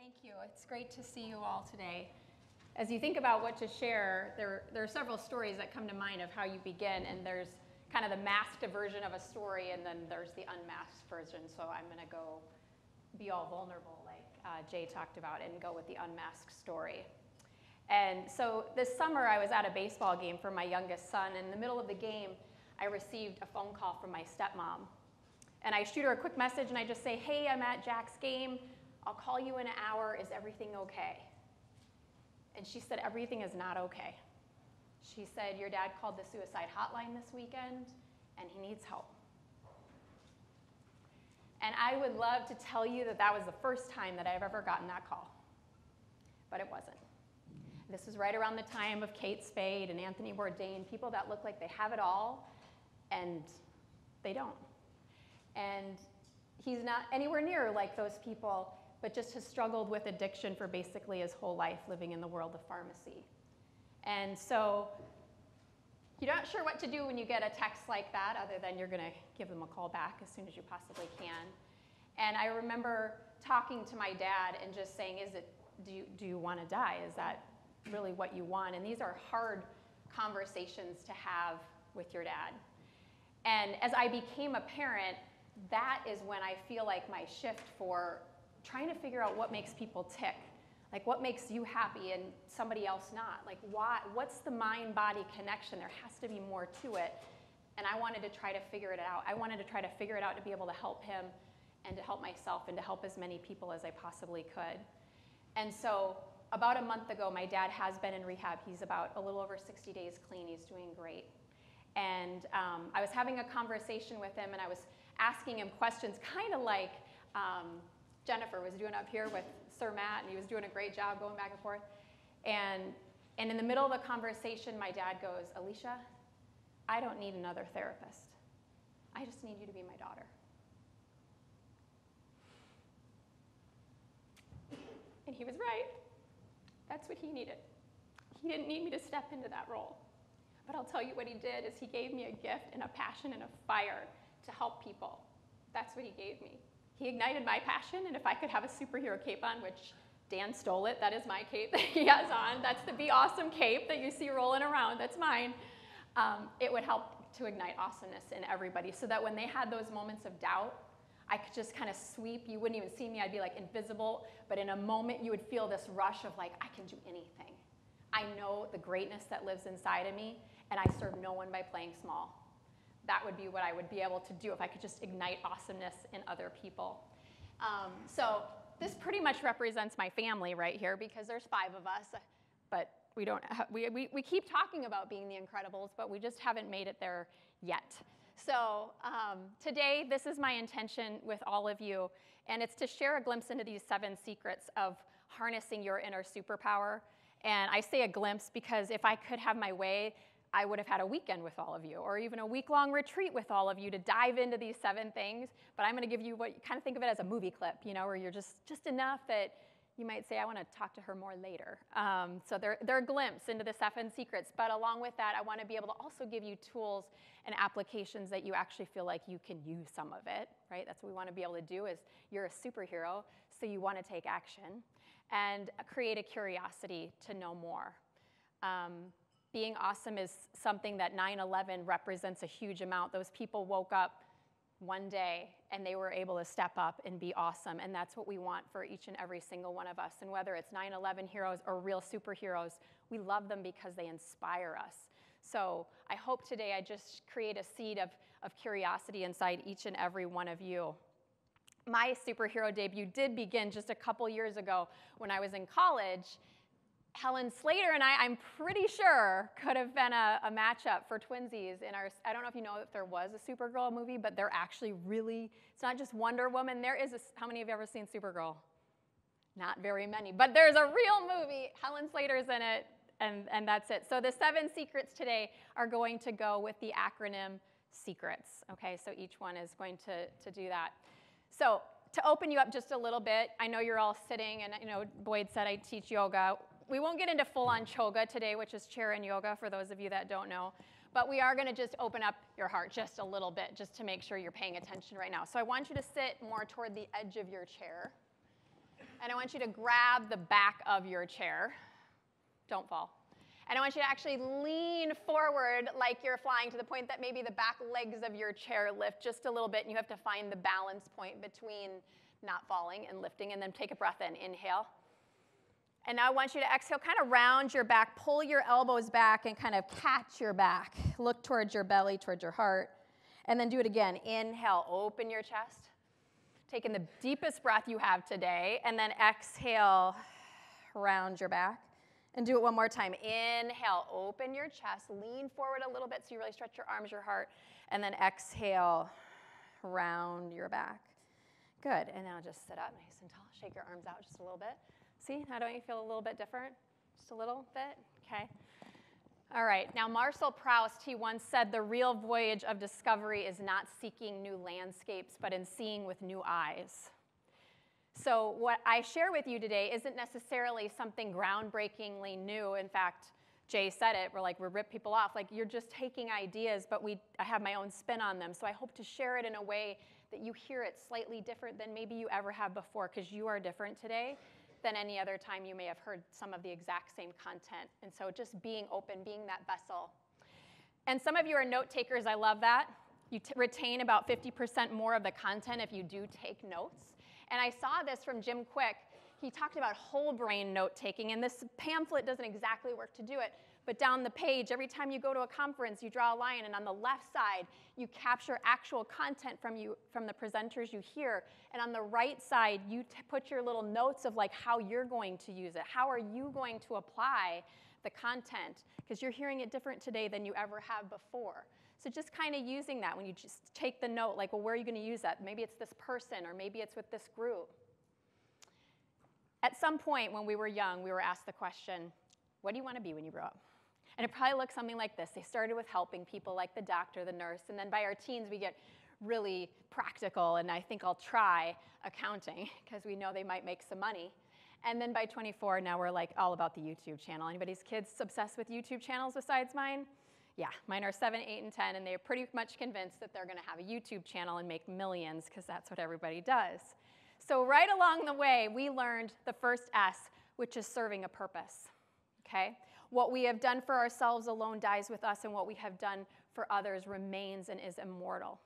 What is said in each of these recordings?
Thank you. It's great to see you all today. As you think about what to share, there are several stories that come to mind of how you begin, and there's kind of the masked version of a story, and then there's the unmasked version. So I'm going to go be all vulnerable like Jay talked about and go with the unmasked story. And so this summer I was at a baseball game for my youngest son. In the middle of the game, I received a phone call from my stepmom. And I shoot her a quick message and I just say, hey, I'm at Jack's game. I'll call you in an hour. Is everything okay? And she said, everything is not okay. She said, your dad called the suicide hotline this weekend and he needs help. And I would love to tell you that that was the first time that I've ever gotten that call. But it wasn't. This was right around the time of Kate Spade and Anthony Bourdain, people that look like they have it all, and they don't. And he's not anywhere near like those people, but just has struggled with addiction for basically his whole life, living in the world of pharmacy. And so you're not sure what to do when you get a text like that, other than you're going to give them a call back as soon as you possibly can. And I remember talking to my dad and just saying, do you want to die? Is that really what you want? And these are hard conversations to have with your dad. And as I became a parent, that is when I feel like my shift for trying to figure out what makes people tick. Like what makes you happy and somebody else not? Like what's the mind-body connection? There has to be more to it. And I wanted to try to figure it out. I wanted to try to figure it out to be able to help him and to help myself and to help as many people as I possibly could. And so about a month ago, my dad has been in rehab. He's about a little over 60 days clean. He's doing great. And I was having a conversation with him, and I was asking him questions, kind of like Jennifer was doing up here with Sir Matt, and he was doing a great job going back and forth. And in the middle of the conversation, my dad goes, Alysha, I don't need another therapist. I just need you to be my daughter. And he was right. That's what he needed. He didn't need me to step into that role. But I'll tell you what he did is he gave me a gift and a passion and a fire to help people. That's what he gave me. He ignited my passion, and if I could have a superhero cape on, which Dan stole it, that is my cape that he has on. That's the Be Awesome cape that you see rolling around. That's mine. It would help to ignite awesomeness in everybody so that when they had those moments of doubt, I could just kind of sweep. You wouldn't even see me. I'd be like invisible. But in a moment, you would feel this rush of like, I can do anything. I know the greatness that lives inside of me, and I serve no one by playing small. That would be what I would be able to do if I could just ignite awesomeness in other people. So this pretty much represents my family right here, because there's 5 of us. But we don't. We keep talking about being the Incredibles, but we just haven't made it there yet. So today, this is my intention with all of you, and it's to share a glimpse into these 7 secrets of harnessing your inner superpower. And I say a glimpse because if I could have my way, I would have had a weekend with all of you, or even a week-long retreat with all of you to dive into these 7 things. But I'm going to give you what you kind of think of it as a movie clip, you know, where you're just enough that you might say, I want to talk to her more later. So they're a glimpse into the 7 secrets. But along with that, I want to be able to also give you tools and applications that you actually feel like you can use some of it, right? That's what we want to be able to do is you're a superhero, so you want to take action and create a curiosity to know more. Being awesome is something that 9/11 represents a huge amount. Those people woke up one day and they were able to step up and be awesome. And that's what we want for each and every single one of us. And whether it's 9/11 heroes or real superheroes, we love them because they inspire us. So I hope today I just create a seed of curiosity inside each and every one of you. My superhero debut did begin just a couple years ago when I was in college. Helen Slater and I'm pretty sure, could have been a matchup for twinsies in our, I don't know if you know if there was a Supergirl movie, but they're actually really, it's not just Wonder Woman. There is how many of you have ever seen Supergirl? Not very many, but there's a real movie. Helen Slater's in it, and that's it. So the 7 secrets today are going to go with the acronym SECRETS, okay? So each one is going to do that. So to open you up just a little bit, I know you're all sitting, and you know, Boyd said I teach yoga. We won't get into full-on choga today, which is chair and yoga for those of you that don't know. But we are going to just open up your heart just a little bit, just to make sure you're paying attention right now. So I want you to sit more toward the edge of your chair. And I want you to grab the back of your chair. Don't fall. And I want you to actually lean forward like you're flying to the point that maybe the back legs of your chair lift just a little bit, and you have to find the balance point between not falling and lifting. And then take a breath in. Inhale. And now I want you to exhale, kind of round your back, pull your elbows back, and kind of catch your back. Look towards your belly, towards your heart. And then do it again. Inhale, open your chest. Taking the deepest breath you have today. And then exhale, round your back. And do it one more time. Inhale, open your chest, lean forward a little bit so you really stretch your arms, your heart. And then exhale, round your back. Good. And now just sit up nice and tall. Shake your arms out just a little bit. See, now don't you feel a little bit different? Just a little bit? Okay. All right. Now, Marcel Proust, he once said, the real voyage of discovery is not seeking new landscapes, but in seeing with new eyes. So what I share with you today isn't necessarily something groundbreakingly new. In fact, Jay said it, we rip people off. Like, you're just taking ideas, but I have my own spin on them. So I hope to share it in a way that you hear it slightly different than maybe you ever have before, because you are different today than any other time you may have heard some of the exact same content. And so just being open, being that vessel. And some of you are note takers. I love that. You retain about 50% more of the content if you do take notes. And I saw this from Jim Quick. He talked about whole brain note taking, and this pamphlet doesn't exactly work to do it, but down the page, every time you go to a conference, you draw a line, and on the left side, you capture actual content from the presenters you hear, and on the right side, you put your little notes of how you're going to use it. How are you going to apply the content? Because you're hearing it different today than you ever have before. So just kind of using that when you just take the note, well, where are you going to use that? Maybe it's this person, or maybe it's with this group. At some point when we were young, we were asked the question, what do you want to be when you grow up? And it probably looks something like this. They started with helping people like the doctor, the nurse, and then by our teens, we get really practical, and I think I'll try accounting, because we know they might make some money. And then by 24, now we're all about the YouTube channel. Anybody's kids obsessed with YouTube channels besides mine? Yeah, mine are 7, 8, and 10, and they're pretty much convinced that they're going to have a YouTube channel and make millions, because that's what everybody does. So right along the way, we learned the first S, which is serving a purpose, okay? What we have done for ourselves alone dies with us, and what we have done for others remains and is immortal.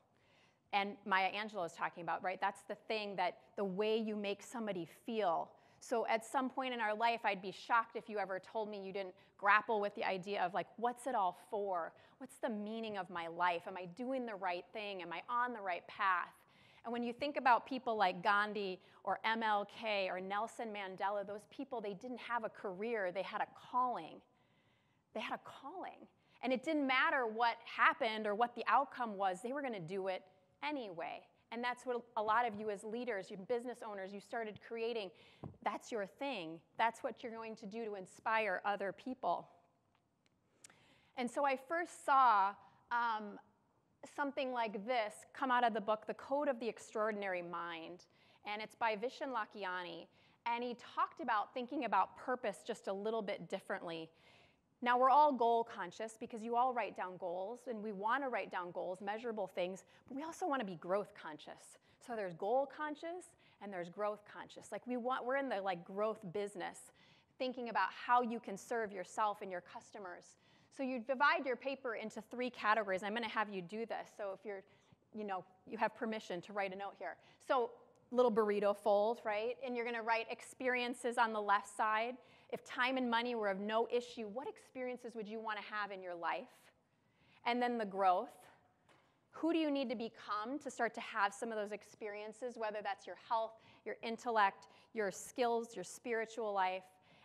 And Maya Angelou is talking about, right? That's the thing, that the way you make somebody feel. So at some point in our life, I'd be shocked if you ever told me you didn't grapple with the idea of what's it all for? What's the meaning of my life? Am I doing the right thing? Am I on the right path? And when you think about people like Gandhi or MLK or Nelson Mandela, those people, they didn't have a career, they had a calling. They had a calling. And it didn't matter what happened or what the outcome was, they were going to do it anyway. And that's what a lot of you as leaders, you business owners, you started creating. That's your thing. That's what you're going to do to inspire other people. And so I first saw something like this come out of the book, The Code of the Extraordinary Mind. And it's by Vishen Lakhiani. And he talked about thinking about purpose just a little bit differently. Now, we're all goal conscious because you all write down goals, and we want to write down goals, measurable things, but we also want to be growth conscious. So there's goal conscious and there's growth conscious. We're in the growth business, thinking about how you can serve yourself and your customers. So you divide your paper into 3 categories. I'm going to have you do this. So if you have permission to write a note here. So little burrito fold, right? And you're going to write experiences on the left side. If time and money were of no issue, what experiences would you want to have in your life? And then the growth. Who do you need to become to start to have some of those experiences, whether that's your health, your intellect, your skills, your spiritual life?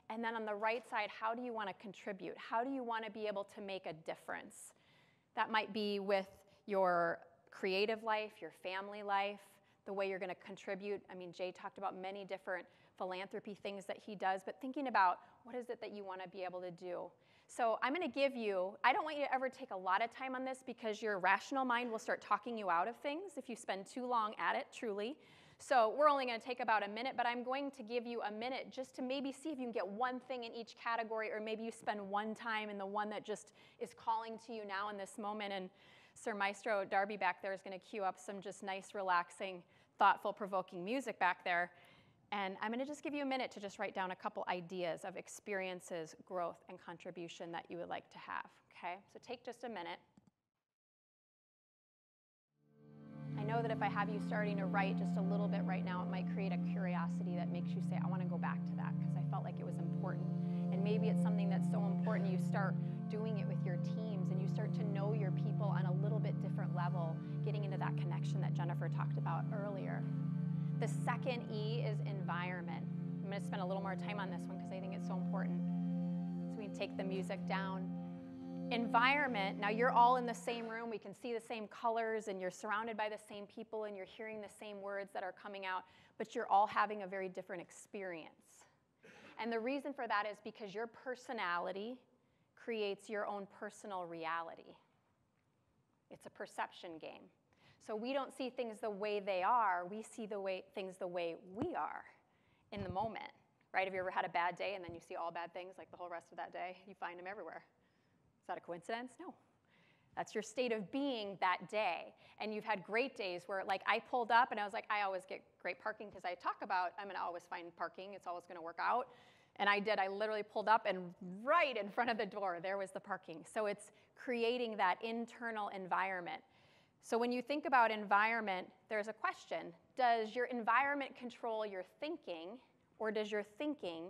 And then on the right side, how do you want to contribute? How do you want to be able to make a difference? That might be with your creative life, your family life, the way you're going to contribute. I mean, Jay talked about many different philanthropy things that he does, but thinking about what is it that you want to be able to do. So I'm going to give you, I don't want you to ever take a lot of time on this because your rational mind will start talking you out of things if you spend too long at it, truly. So we're only going to take about a minute, but I'm going to give you a minute just to maybe see if you can get one thing in each category, or maybe you spend one time in the one that just is calling to you now in this moment. And Sir Maestro Darby back there is going to cue up some just nice, relaxing, thoughtful, provoking music back there. And I'm going to just give you a minute to just write down a couple ideas of experiences, growth, and contribution that you would like to have, okay? So take just a minute. I know that if I have you starting to write just a little bit right now, it might create a curiosity that makes you say, I want to go back to that because I felt like it was important. And maybe it's something that's so important you start doing it with your teams and you start to know your people on a little bit different level, getting into that connection that Jennifer talked about earlier. The second E is environment. I'm going to spend a little more time on this one because I think it's so important. So we can take the music down. Environment, now you're all in the same room, we can see the same colors and you're surrounded by the same people and you're hearing the same words that are coming out, but you're all having a very different experience. And the reason for that is because your personality creates your own personal reality. It's a perception game. So we don't see things the way they are, we see things the way we are in the moment, right? Have you ever had a bad day and then you see all bad things like the whole rest of that day? You find them everywhere. Is that a coincidence? No. That's your state of being that day. And you've had great days where, like, I pulled up and I was like, I always get great parking because I talk about I'm going to always find parking. It's always going to work out. And I did. I literally pulled up and right in front of the door, there was the parking. So it's creating that internal environment. So when you think about environment, there's a question. Does your environment control your thinking, or does your thinking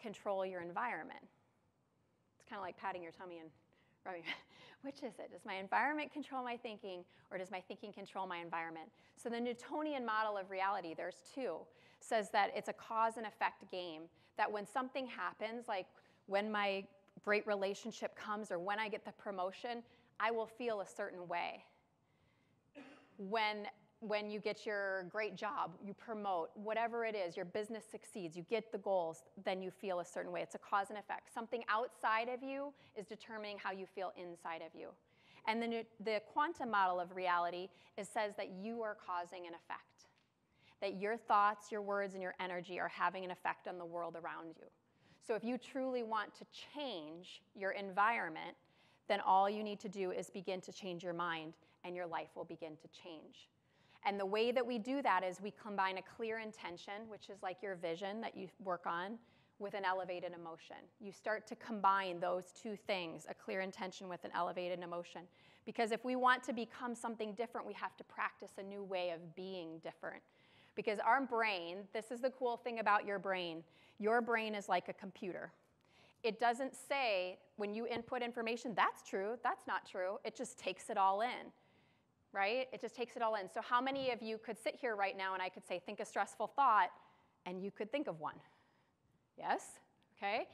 control your environment? It's kind of like patting your tummy and rubbing. Which is it? Does my environment control my thinking, or does my thinking control my environment? So the Newtonian model of reality, there's two, says that it's a cause and effect game, that when something happens, like when my great relationship comes or when I get the promotion, I will feel a certain way. When you get your great job, you promote, whatever it is, your business succeeds, you get the goals, then you feel a certain way. It's a cause and effect. Something outside of you is determining how you feel inside of you. And the quantum model of reality says that you are causing an effect, that your thoughts, your words, and your energy are having an effect on the world around you. So if you truly want to change your environment, then all you need to do is begin to change your mind, and your life will begin to change. And the way that we do that is we combine a clear intention, which is like your vision that you work on, with an elevated emotion. You start to combine those two things, a clear intention with an elevated emotion. Because if we want to become something different, we have to practice a new way of being different. Because our brain, this is the cool thing about your brain is like a computer. It doesn't say, when you input information, that's true, that's not true. It just takes it all in. Right? It just takes it all in. So how many of you could sit here right now and I could say, think a stressful thought, and you could think of one? Yes? Okay?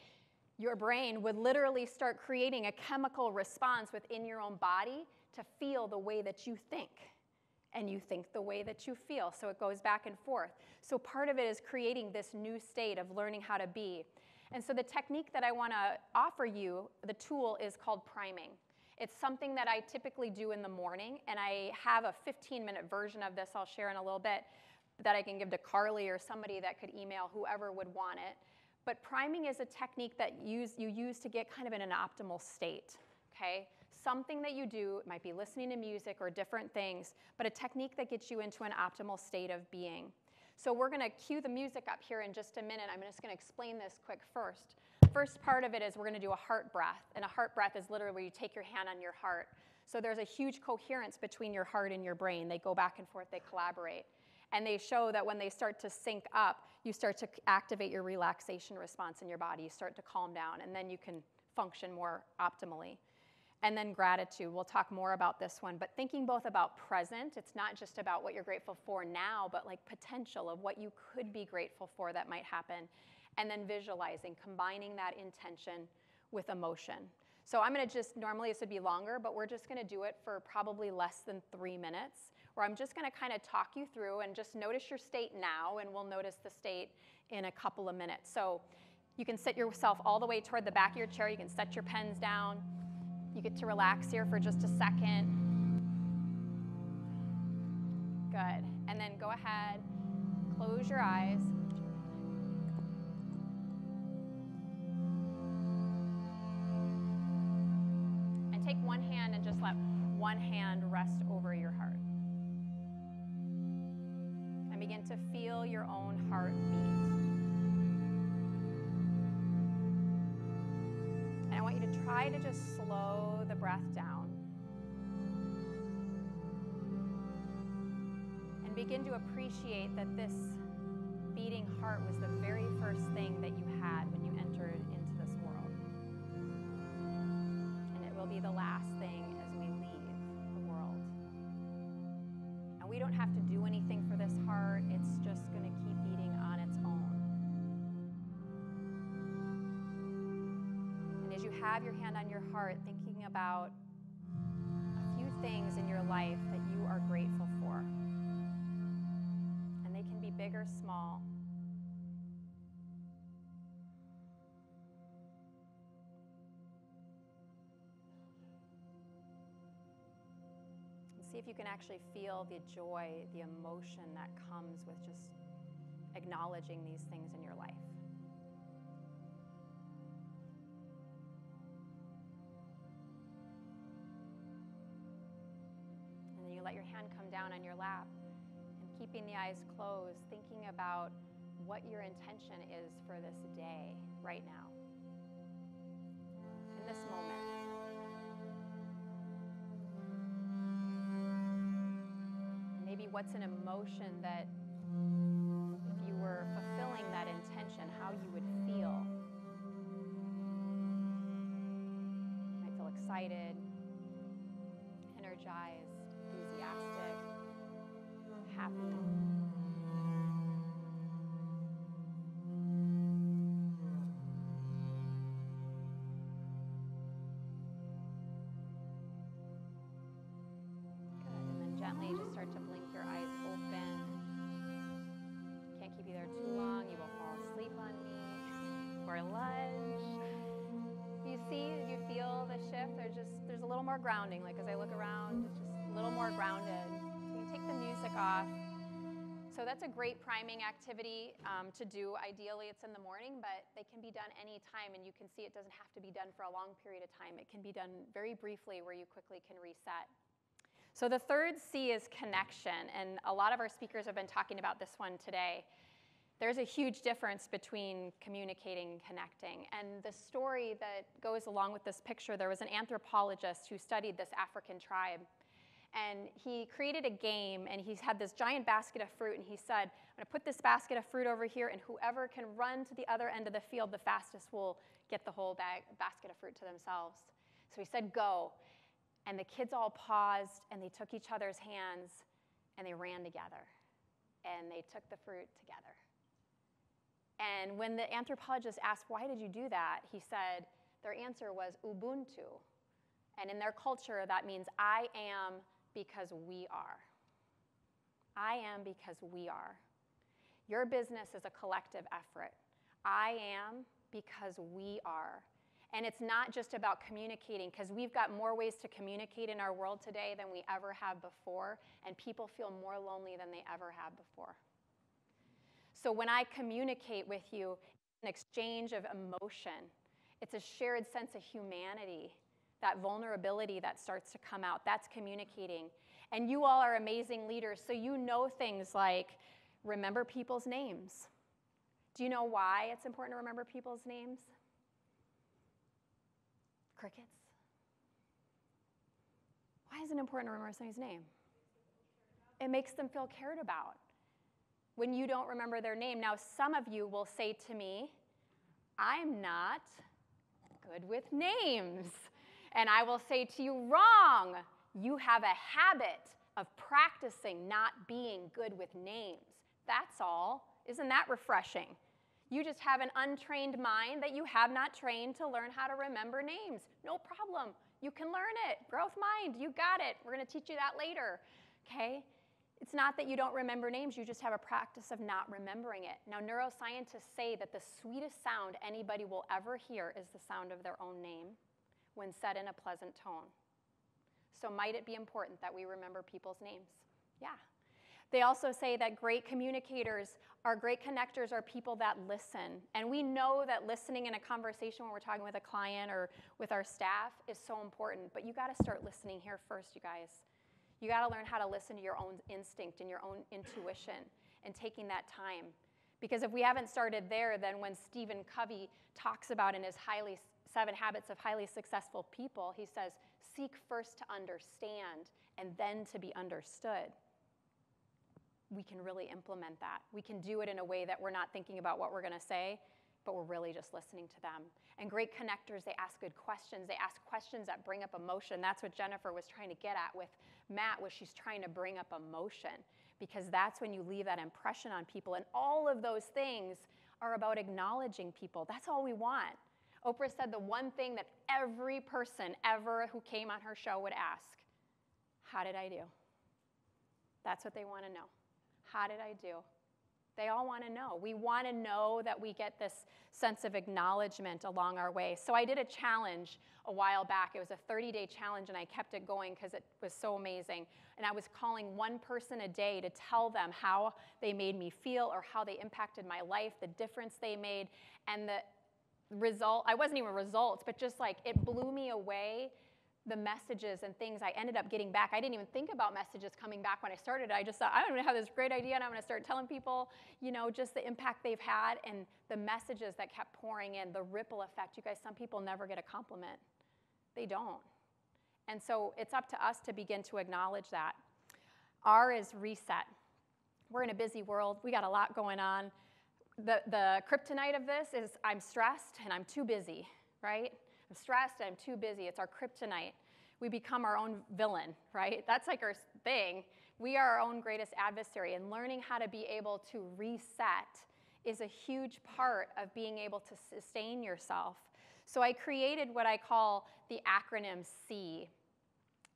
Your brain would literally start creating a chemical response within your own body to feel the way that you think. And you think the way that you feel. So it goes back and forth. So part of it is creating this new state of learning how to be. And so the technique that I want to offer you, the tool, is called priming. It's something that I typically do in the morning, and I have a 15-minute version of this I'll share in a little bit that I can give to Carly or somebody that could email whoever would want it. But priming is a technique that you use to get kind of in an optimal state, okay? Something that you do, it might be listening to music or different things, but a technique that gets you into an optimal state of being. So we're going to cue the music up here in just a minute. I'm just going to explain this quick first. First part of it is we're going to do a heart breath. And a heart breath is literally where you take your hand on your heart. So there's a huge coherence between your heart and your brain. They go back and forth, they collaborate. And they show that when they start to sync up, you start to activate your relaxation response in your body. You start to calm down, and then you can function more optimally. And then gratitude. We'll talk more about this one. But thinking both about present, it's not just about what you're grateful for now, but like potential of what you could be grateful for that might happen. And then visualizing, combining that intention with emotion. So I'm going to just, normally this would be longer, but we're just going to do it for probably less than 3 minutes, where I'm just going to kind of talk you through and just notice your state now, and we'll notice the state in a couple of minutes. So you can sit yourself all the way toward the back of your chair. You can set your pens down. You get to relax here for just a second. Good. And then go ahead, close your eyes. And take one hand and just let one hand rest over your heart. And begin to feel your own heart beat. try to just slow the breath down and begin to appreciate that this beating heart was the very first thing that you had when you entered into this world. And it will be the last thing as we leave the world. And we don't have to do anything for this heart. It's just going to keep beating on its own. And as you have your hand on your heart, thinking about a few things in your life that you are grateful for. And they can be big or small. See if you can actually feel the joy, the emotion that comes with just acknowledging these things in your life. And then you let your hand come down on your lap and keeping the eyes closed, thinking about what your intention is for this day right now, in this moment. Maybe what's an emotion that, if you were fulfilling that intention, how you would feel. You might feel excited, energized, enthusiastic, happy. Gently just start to blink your eyes open. Can't keep you there too long. You will fall asleep on me or lunch. You see, you feel the shift. There's a little more grounding. Like as I look around, it's just a little more grounded. So you take the music off. So that's a great priming activity to do. Ideally, it's in the morning, but they can be done anytime. And you can see it doesn't have to be done for a long period of time. It can be done very briefly where you quickly can reset. So the third C is connection, and a lot of our speakers have been talking about this one today. There's a huge difference between communicating and connecting. And the story that goes along with this picture, there was an anthropologist who studied this African tribe. And he created a game, and he had this giant basket of fruit, and he said, I'm going to put this basket of fruit over here, and whoever can run to the other end of the field the fastest will get the whole basket of fruit to themselves. So he said, go. And the kids all paused, and they took each other's hands, and they ran together. And they took the fruit together. And when the anthropologist asked, why did you do that? He said, their answer was Ubuntu. And in their culture, that means I am because we are. I am because we are. Your business is a collective effort. I am because we are. And it's not just about communicating, because we've got more ways to communicate in our world today than we ever have before, and people feel more lonely than they ever have before. So when I communicate with you, it's an exchange of emotion. It's a shared sense of humanity, that vulnerability that starts to come out. That's communicating. And you all are amazing leaders, so you know things like remember people's names. Do you know why it's important to remember people's names? Crickets. Why is it important to remember somebody's name? It makes them feel cared about. When you don't remember their name, now some of you will say to me, I'm not good with names. And I will say to you, wrong. You have a habit of practicing not being good with names. That's all. Isn't that refreshing? You just have an untrained mind that you have not trained to learn how to remember names. No problem. You can learn it. Growth mind, you got it. We're going to teach you that later, okay? It's not that you don't remember names. You just have a practice of not remembering it. Now, neuroscientists say that the sweetest sound anybody will ever hear is the sound of their own name when said in a pleasant tone. So might it be important that we remember people's names? Yeah. They also say that great communicators are great connectors are people that listen. And we know that listening in a conversation when we're talking with a client or with our staff is so important. But you got to start listening here first, you guys. You got to learn how to listen to your own instinct and your own intuition and taking that time. Because if we haven't started there, then when Stephen Covey talks about in his highly 7 Habits of Highly Successful People, he says, seek first to understand and then to be understood. We can really implement that. We can do it in a way that we're not thinking about what we're going to say, but we're really just listening to them. And great connectors, they ask good questions. They ask questions that bring up emotion. That's what Jennifer was trying to get at with Matt, was she's trying to bring up emotion, because that's when you leave that impression on people. And all of those things are about acknowledging people. That's all we want. Oprah said the one thing that every person ever who came on her show would ask, how did I do? That's what they want to know. How did I do? They all want to know. We want to know that we get this sense of acknowledgement along our way. So I did a challenge a while back. It was a 30-day challenge, and I kept it going because it was so amazing. And I was calling one person a day to tell them how they made me feel or how they impacted my life, the difference they made. And the result, I wasn't even results, but just like it blew me away, the messages and things I ended up getting back. I didn't even think about messages coming back when I started. I just thought, I'm going to have this great idea, and I'm going to start telling people, you know, just the impact they've had and the messages that kept pouring in, the ripple effect. You guys, some people never get a compliment. They don't. And so it's up to us to begin to acknowledge that. R is reset. We're in a busy world. We got a lot going on. The kryptonite of this is I'm stressed and I'm too busy, right? I'm stressed, I'm too busy. It's our kryptonite. We become our own villain, right? That's like our thing. We are our own greatest adversary, and learning how to be able to reset is a huge part of being able to sustain yourself. So I created what I call the acronym C.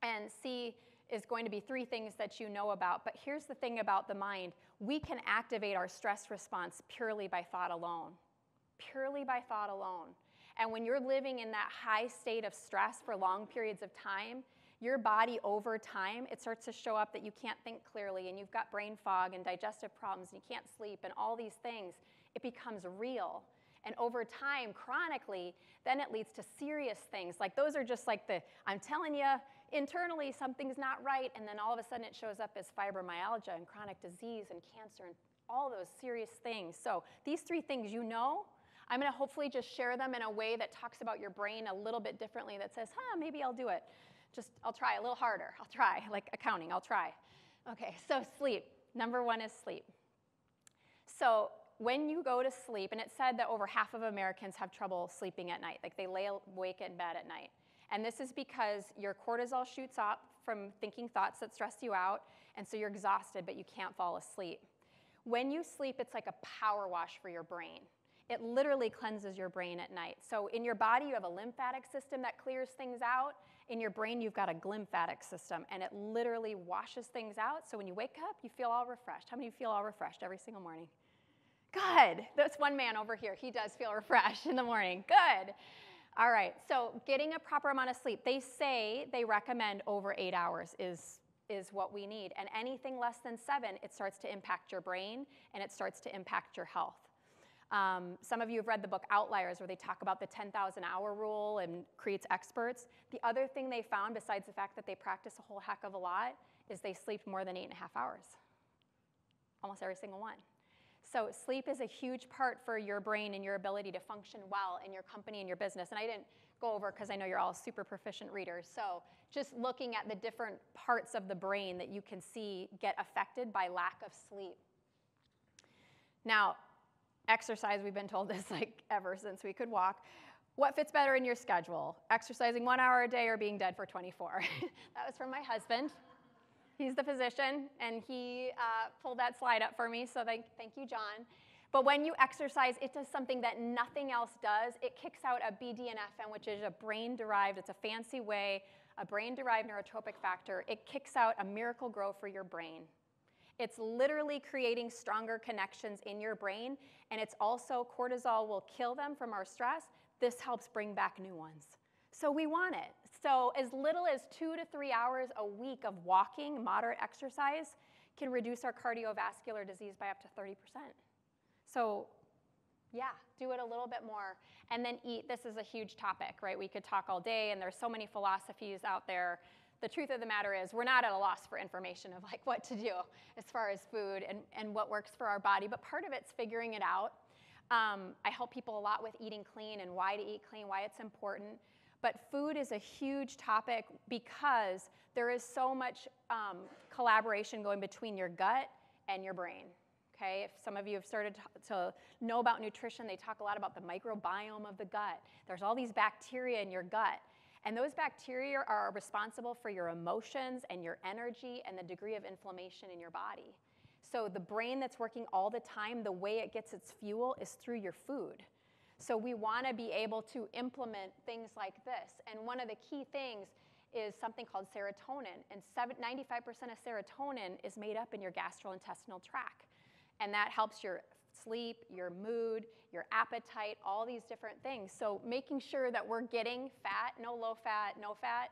And C is going to be 3 things that you know about. But here's the thing about the mind. We can activate our stress response purely by thought alone. Purely by thought alone. And when you're living in that high state of stress for long periods of time, your body over time, it starts to show up that you can't think clearly, and you've got brain fog and digestive problems, and you can't sleep, and all these things. It becomes real. And over time, chronically, then it leads to serious things. Like those are just like I'm telling you, internally something's not right, and then all of a sudden it shows up as fibromyalgia and chronic disease and cancer and all those serious things. So these 3 things you know. I'm going to hopefully just share them in a way that talks about your brain a little bit differently, that says, maybe I'll do it. I'll try a little harder. I'll try, like accounting, I'll try. Okay, so sleep. Number 1 is sleep. So when you go to sleep, and it said that over half of Americans have trouble sleeping at night, like they lay awake in bed at night. And this is because your cortisol shoots up from thinking thoughts that stress you out, and so you're exhausted, but you can't fall asleep. When you sleep, it's like a power wash for your brain. It literally cleanses your brain at night. So in your body, you have a lymphatic system that clears things out. In your brain, you've got a glymphatic system, and it literally washes things out. So when you wake up, you feel all refreshed. How many of you feel all refreshed every single morning? Good. There's one man over here. He does feel refreshed in the morning. Good. All right. So getting a proper amount of sleep. They recommend over 8 hours is what we need. And anything less than 7, it starts to impact your brain, and it starts to impact your health. Some of you have read the book Outliers, where they talk about the 10,000-hour rule and creates experts. The other thing they found, besides the fact that they practice a whole heck of a lot, is they sleep more than 8.5 hours. Almost every single one. So sleep is a huge part for your brain and your ability to function well in your company and your business. And I didn't go over because I know you're all super proficient readers. So just looking at the different parts of the brain that you can see get affected by lack of sleep. Now, exercise, we've been told this like ever since we could walk. What fits better in your schedule? Exercising 1 hour a day or being dead for 24? That was from my husband. He's the physician, and he pulled that slide up for me, so thank you, John. But when you exercise, it does something that nothing else does. It kicks out a BDNF, which is a brain-derived, it's a fancy way, a brain-derived neurotropic factor. It kicks out a miracle grow for your brain. It's literally creating stronger connections in your brain, and it's also, cortisol will kill them from our stress. This helps bring back new ones. So we want it. So as little as 2 to 3 hours a week of walking, moderate exercise, can reduce our cardiovascular disease by up to 30%. So yeah, do it a little bit more. And then eat. This is a huge topic, right? We could talk all day, and there's so many philosophies out there. The truth of the matter is we're not at a loss for information of like what to do as far as food and what works for our body, but part of it's figuring it out. I help people a lot with eating clean and why to eat clean, why it's important. But food is a huge topic because there is so much collaboration going between your gut and your brain. Okay, if some of you have started to know about nutrition, they talk a lot about the microbiome of the gut. There's all these bacteria in your gut. And those bacteria are responsible for your emotions and your energy and the degree of inflammation in your body. So the brain that's working all the time, the way it gets its fuel is through your food. So we want to be able to implement things like this. And one of the key things is something called serotonin. And 95% of serotonin is made up in your gastrointestinal tract. And that helps your sleep, your mood, your appetite, all these different things. So making sure that we're getting fat, no low fat, no fat,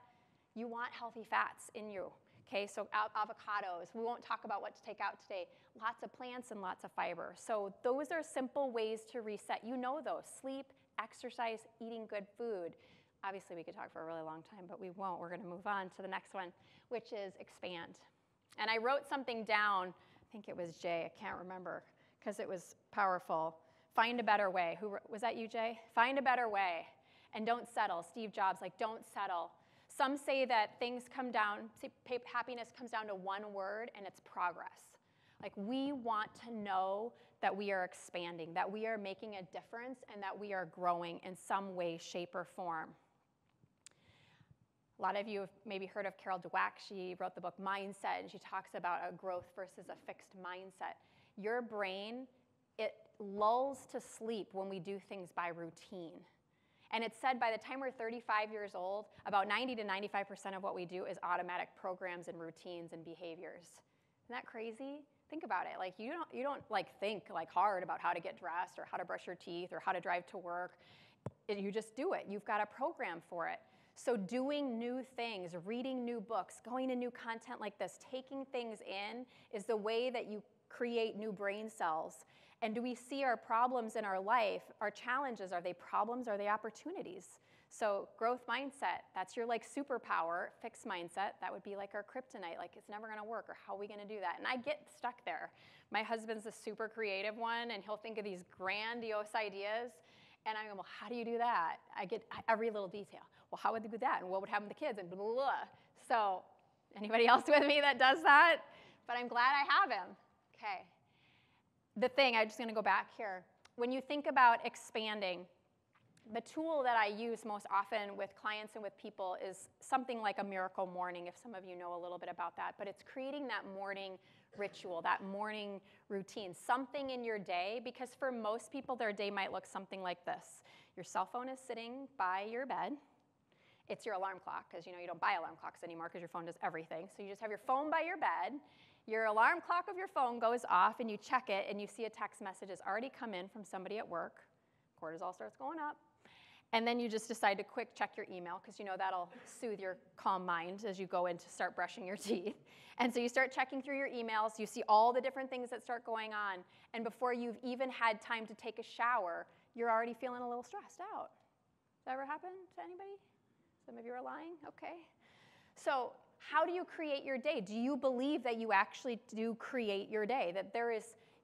you want healthy fats in you. Okay, so avocados. We won't talk about what to take out today. Lots of plants and lots of fiber. So those are simple ways to reset. You know those. Sleep, exercise, eating good food. Obviously, we could talk for a really long time, but we won't. We're going to move on to the next one, which is expand. And I wrote something down. I think it was Jay. I can't remember because it was powerful. Find a better way. Was that you, Jay? Find a better way. And don't settle. Steve Jobs, like, don't settle. Some say that things come down, happiness comes down to one word, and it's progress. Like, we want to know that we are expanding, that we are making a difference, and that we are growing in some way, shape, or form. A lot of you have maybe heard of Carol Dweck. She wrote the book Mindset, and she talks about a growth versus a fixed mindset. Your brain, it lulls to sleep when we do things by routine. And it's said by the time we're 35 years old, about 90 to 95% of what we do is automatic programs and routines and behaviors. Isn't that crazy? Think about it. Like, you don't like think like hard about how to get dressed or how to brush your teeth or how to drive to work. You just do it. You've got a program for it. So doing new things, reading new books, going to new content like this, taking things in is the way that you create new brain cells. And do we see our problems in our life, our challenges, are they problems, are they opportunities? So growth mindset, that's your like superpower. Fixed mindset, that would be like our kryptonite, like it's never gonna work, or how are we gonna do that? And I get stuck there. My husband's a super creative one, and he'll think of these grandiose ideas, and I go, well, how do you do that? I get every little detail. Well, how would they do that? And what would happen to the kids? And blah, blah, blah. So anybody else with me that does that? But I'm glad I have him. Okay. The thing, I'm just going to go back here. When you think about expanding, the tool that I use most often with clients and with people is something like a miracle morning, if some of you know a little bit about that. But it's creating that morning ritual, that morning routine, something in your day, because for most people, their day might look something like this. Your cell phone is sitting by your bed. It's your alarm clock, because you don't buy alarm clocks anymore because your phone does everything. So you just have your phone by your bed. Your alarm clock of your phone goes off, and you check it, and you see a text message has already come in from somebody at work. Cortisol starts going up. And then you just decide to quick check your email, because that'll soothe your calm mind as you go in to start brushing your teeth. And so you start checking through your emails. You see all the different things that start going on. And before you've even had time to take a shower, you're already feeling a little stressed out. Does that ever happen to anybody? Some of you are lying? Okay. So how do you create your day? Do you believe that you actually do create your day? That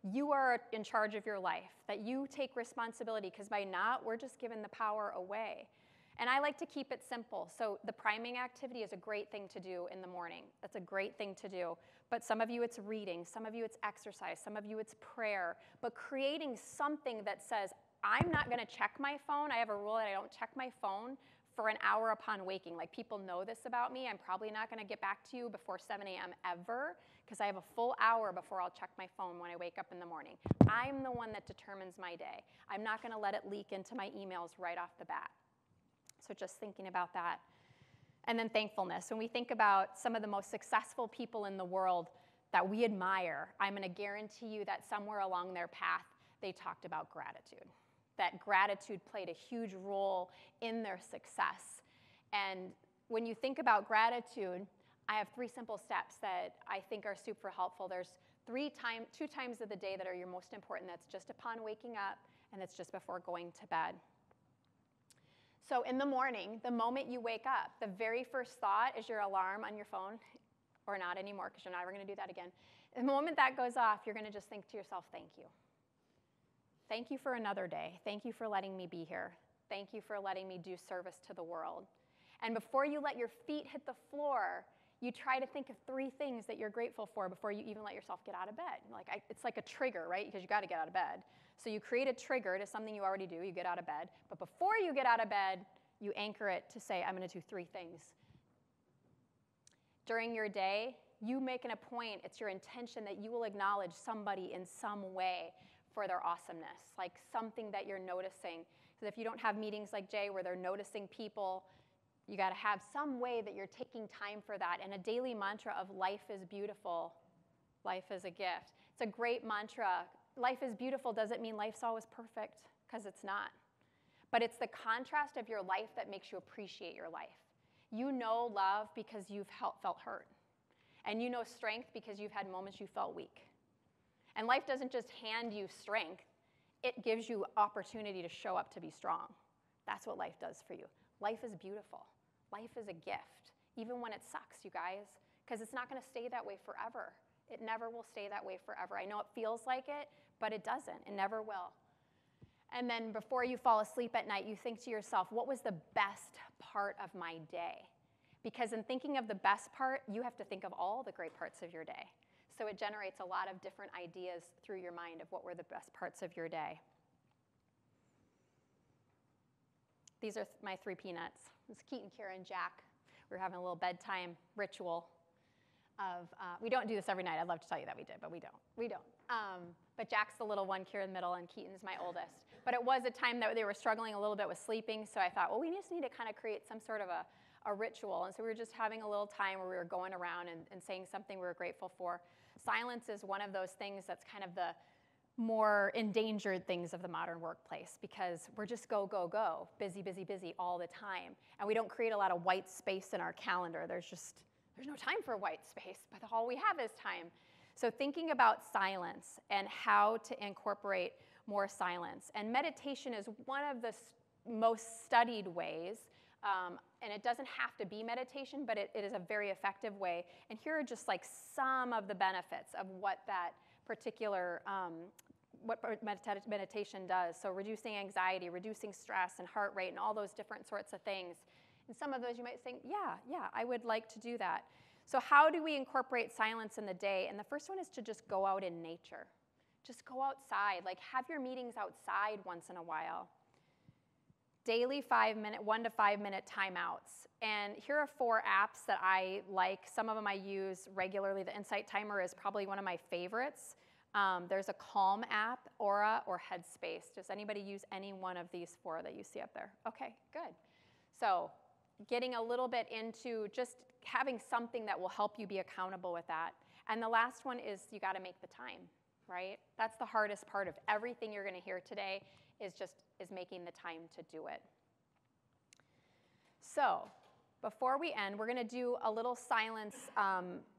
you are in charge of your life, that you take responsibility, because by not, we're just giving the power away. And I like to keep it simple. So the priming activity is a great thing to do in the morning. That's a great thing to do. But some of you it's reading, some of you it's exercise, some of you it's prayer. But creating something that says, I'm not going to check my phone. I have a rule that I don't check my phone for an hour upon waking. Like, people know this about me. I'm probably not going to get back to you before 7 a.m. ever, because I have a full hour before I'll check my phone when I wake up in the morning. I'm the one that determines my day. I'm not going to let it leak into my emails right off the bat. So just thinking about that. And then thankfulness. When we think about some of the most successful people in the world that we admire, I'm going to guarantee you that somewhere along their path, they talked about gratitude. That gratitude played a huge role in their success. And when you think about gratitude, I have 3 simple steps that I think are super helpful. There's 2 times of the day that are your most important. That's just upon waking up, and that's just before going to bed. So in the morning, the moment you wake up, the very first thought is your alarm on your phone, or not anymore, because you're never going to do that again. The moment that goes off, you're going to just think to yourself, thank you. Thank you for another day. Thank you for letting me be here. Thank you for letting me do service to the world. And before you let your feet hit the floor, you try to think of 3 things that you're grateful for before you even let yourself get out of bed. It's like a trigger, right? Because you got to get out of bed. So you create a trigger to something you already do. You get out of bed. But before you get out of bed, you anchor it to say, I'm going to do 3 things. During your day, you make it a point, it's your intention that you will acknowledge somebody in some way for their awesomeness, like something that you're noticing. Because if you don't have meetings like Jay where they're noticing people, you got to have some way that you're taking time for that. And a daily mantra of life is beautiful, life is a gift. It's a great mantra. Life is beautiful doesn't mean life's always perfect, because it's not. But it's the contrast of your life that makes you appreciate your life. You know love because you've felt hurt. And you know strength because you've had moments you felt weak. And life doesn't just hand you strength. It gives you opportunity to show up to be strong. That's what life does for you. Life is beautiful. Life is a gift, even when it sucks, you guys, because it's not going to stay that way forever. It never will stay that way forever. I know it feels like it, but it doesn't. It never will. And then before you fall asleep at night, you think to yourself, what was the best part of my day? Because in thinking of the best part, you have to think of all the great parts of your day. So it generates a lot of different ideas through your mind of what were the best parts of your day. These are my 3 peanuts. It's Keaton, Kara, and Jack. We're having a little bedtime ritual of, we don't do this every night. I'd love to tell you that we did, but we don't. We don't. But Jack's the little one, Kara in the middle, and Keaton's my oldest. But it was a time that they were struggling a little bit with sleeping, so I thought, well, we just need to kind of create some sort of a ritual. And so we were just having a little time where we were going around and saying something we were grateful for. Silence is one of those things that's kind of the more endangered things of the modern workplace, because we're just go, go, go, busy, busy, busy all the time. And we don't create a lot of white space in our calendar. There's no time for white space, but all we have is time. So thinking about silence and how to incorporate more silence. And meditation is one of the most studied ways, and it doesn't have to be meditation, but it is a very effective way. And here are just like some of the benefits of what that particular meditation does. So reducing anxiety, reducing stress and heart rate and all those different sorts of things. And some of those you might think, yeah, I would like to do that. So how do we incorporate silence in the day? And the first one is to just go out in nature. Just go outside. Like have your meetings outside once in a while. Daily 1 to 5 minute timeouts. And here are 4 apps that I like. Some of them I use regularly. The Insight Timer is probably one of my favorites. There's a Calm app, Aura, or Headspace. Does anybody use any one of these 4 that you see up there? Okay, good. So getting a little bit into just having something that will help you be accountable with that. And the last one is you got to make the time, right? That's the hardest part of everything you're going to hear today is making the time to do it. So before we end, we're going to do a little silence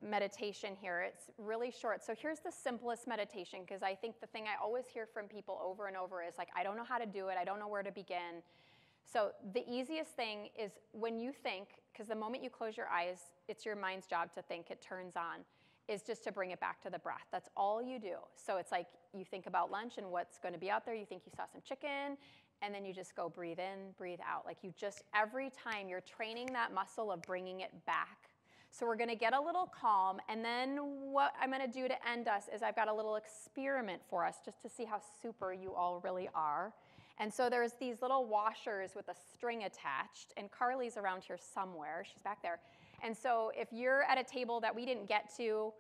meditation here. It's really short. So here's the simplest meditation, because I think the thing I always hear from people over and over is like, I don't know how to do it. I don't know where to begin. So the easiest thing is when you think, because the moment you close your eyes, it's your mind's job to think, it turns on, is just to bring it back to the breath. That's all you do. So it's like you think about lunch and what's going to be out there. You think you saw some chicken, and then you just go breathe in, breathe out. Like you just, every time you're training that muscle of bringing it back. So we're going to get a little calm, and then what I'm going to do to end us is I've got a little experiment for us just to see how super you all really are. And so there's these little washers with a string attached, and Carly's around here somewhere. She's back there. And so if you're at a table that we didn't get to,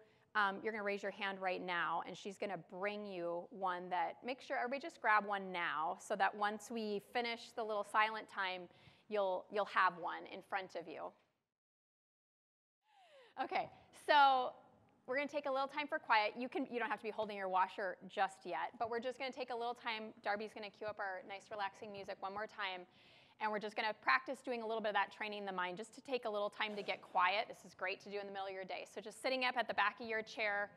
you're going to raise your hand right now, and she's going to bring you one that, make sure everybody just grab one now so that once we finish the little silent time, you'll have one in front of you. Okay, so we're going to take a little time for quiet. You don't have to be holding your washer just yet, but we're just going to take a little time. Darby's going to cue up our nice relaxing music one more time, and we're just going to practice doing a little bit of that training the mind, just to take a little time to get quiet. This is great to do in the middle of your day. So just sitting up at the back of your chair,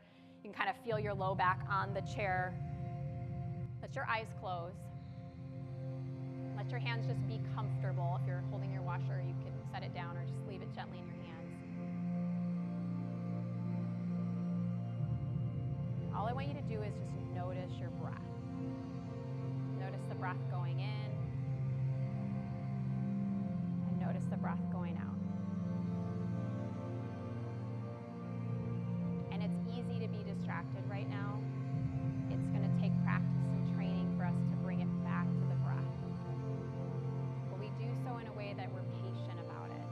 you can kind of feel your low back on the chair. Let your eyes close. Let your hands just be comfortable. If you're holding your washer, you can set it down or just leave it gently in your hands. All I want you to do is just notice your breath. breath going in, and notice the breath going out. And it's easy to be distracted right now. It's going to take practice and training for us to bring it back to the breath. But we do so in a way that we're patient about it.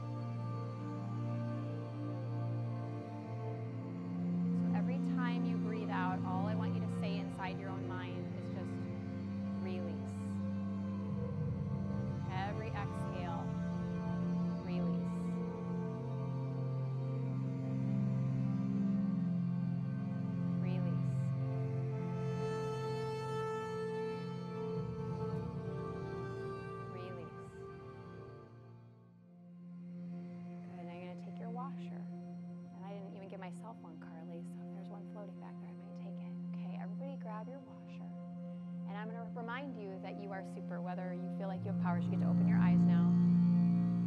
So every time you breathe out, all I want you to say inside your own mind is just release. Every exhale, release. Release. Release. Good. Now you're going to take your washer. And I didn't even give myself one, Carly, so if there's one floating back there, I might take it. Okay, everybody grab your washer. And I'm going to remind you that you are super. Whether you feel like you have powers, you get to open your eyes now.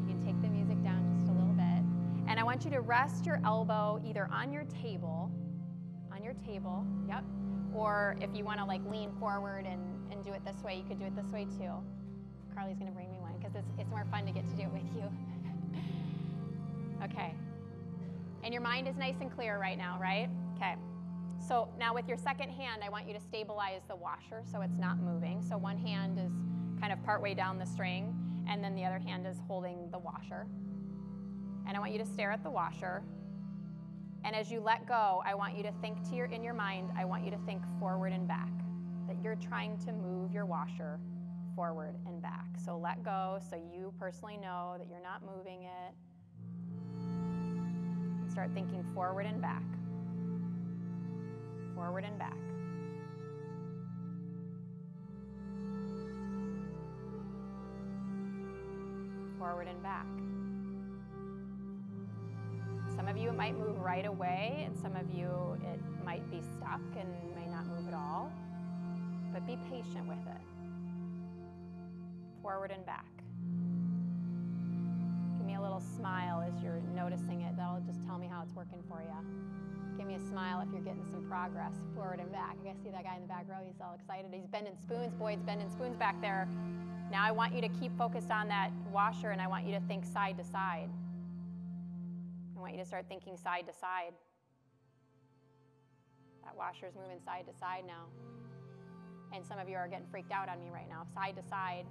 You can take the music down just a little bit. And I want you to rest your elbow either on your table, yep. Or if you want to like lean forward and do it this way, you could do it this way too. Carly's going to bring me one because it's more fun to get to do it with you. Okay. And your mind is nice and clear right now, right? Okay. So now with your second hand, I want you to stabilize the washer so it's not moving. So one hand is kind of partway down the string, and then the other hand is holding the washer. And I want you to stare at the washer. And as you let go, I want you to think in your mind, I want you to think forward and back, that you're trying to move your washer forward and back. So let go so you personally know that you're not moving it. And start thinking forward and back. Forward and back. Forward and back. Some of you, it might move right away, and some of you, it might be stuck and may not move at all. But be patient with it. Forward and back. Give me a little smile as you're noticing it. That'll just tell me how it's working for you. Give me a smile if you're getting some progress. Forward and back. You guys see that guy in the back row? He's all excited. He's bending spoons. Boyd's bending spoons back there. Now I want you to keep focused on that washer, and I want you to think side to side. I want you to start thinking side to side. That washer's moving side to side now. And some of you are getting freaked out on me right now. Side to side.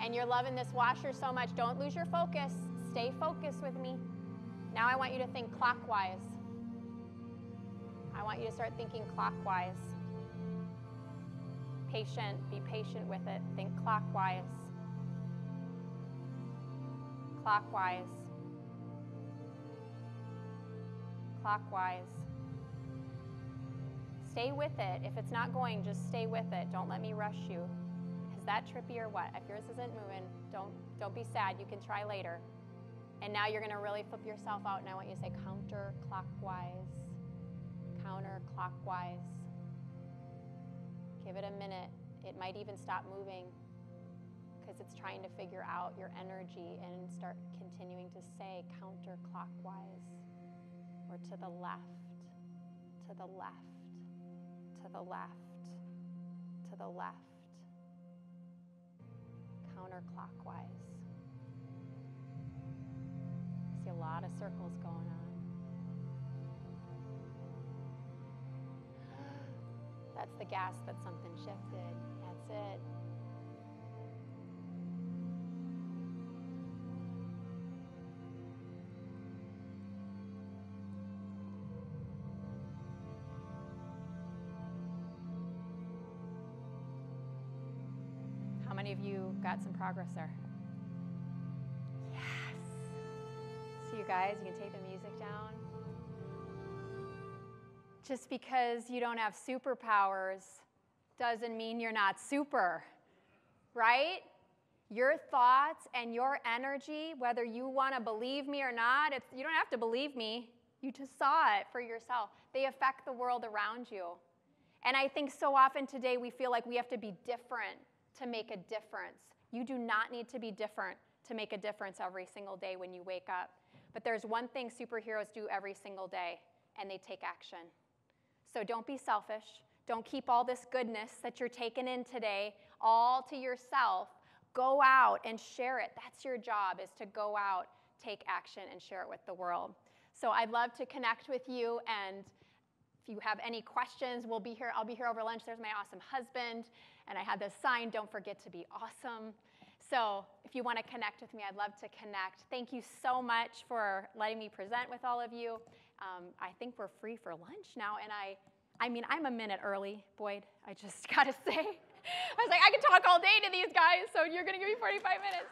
And you're loving this washer so much, don't lose your focus. Stay focused with me. Now I want you to think clockwise. I want you to start thinking clockwise. Patient, be patient with it. Think clockwise. Clockwise. Clockwise. Stay with it. If it's not going, just stay with it. Don't let me rush you. Is that trippy or what? If yours isn't moving, don't be sad. You can try later. And now you're going to really flip yourself out, and I want you to say counterclockwise. Counterclockwise. Give it a minute. It might even stop moving because it's trying to figure out your energy, and start continuing to say counterclockwise, or to the left, to the left, to the left, to the left. Counterclockwise. I see a lot of circles going on. That's the gas that something shifted. That's it. How many of you got some progress there? Yes. So you guys, you can take the music down. Just because you don't have superpowers doesn't mean you're not super, right? Your thoughts and your energy, whether you want to believe me or not, you don't have to believe me. You just saw it for yourself. They affect the world around you. And I think so often today we feel like we have to be different to make a difference. You do not need to be different to make a difference every single day when you wake up. But there's one thing superheroes do every single day, and they take action. So don't be selfish. Don't keep all this goodness that you're taking in today all to yourself. Go out and share it. That's your job, is to go out, take action, and share it with the world. So I'd love to connect with you, and if you have any questions, I'll be here over lunch. There's my awesome husband, and I had this sign, don't forget to be awesome. So if you want to connect with me, I'd love to connect. Thank you so much for letting me present with all of you. I think we're free for lunch now, and I mean, I'm a minute early, Boyd, I just got to say. I was like, I can talk all day to these guys, so you're going to give me 45 minutes.